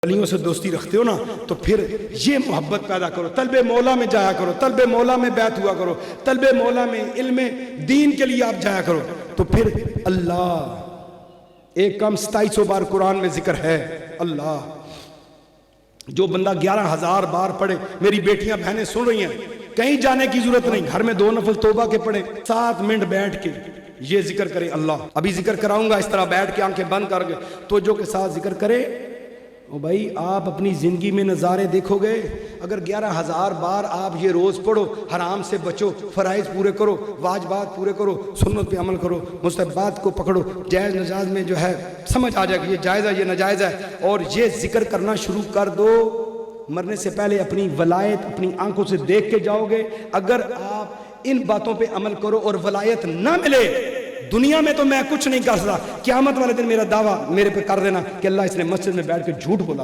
वलियों से दोस्ती रखते हो ना तो फिर ये मोहब्बत पैदा करो, तलबे मौला में जाया करो, तलबे मौला में बैत हुआ करो, तलबे मौला में इल्म दीन के लिए आप जाया करो, तो फिर अल्लाह एक कम 2700 बार कुरान में जिक्र है अल्लाह। जो बंदा 11,000 बार पढ़े, मेरी बेटियां बहनें सुन रही हैं, कहीं जाने की जरूरत नहीं, घर में 2 नफल तौबा के पढ़े, 7 मिनट बैठ के ये जिक्र करे अल्लाह। अभी जिक्र कराऊंगा, इस तरह बैठ के आंखें बंद करके तो जो के साथ जिक्र करे, ओ भाई आप अपनी ज़िंदगी में नज़ारे देखोगे। अगर 11,000 बार आप ये रोज़ पढ़ो, हराम से बचो, फ़राइज़ पूरे करो, वाजबात पूरे करो, सुन्नत पे अमल करो, मुस्तहबात को पकड़ो, जायज़ नजायज़ में जो है समझ आ जाएगी, ये जायज़ है ये नाजायज़ है, और ये जिक्र करना शुरू कर दो। मरने से पहले अपनी वलायत अपनी आंखों से देख के जाओगे। अगर आप इन बातों पर अमल करो और वलायत ना मिले, दुनिया में तो मैं कुछ नहीं कर सकता, क़यामत वाले दिन मेरा दावा मेरे पे कर देना कि अल्लाह इसने मस्जिद में बैठ के झूठ बोला था।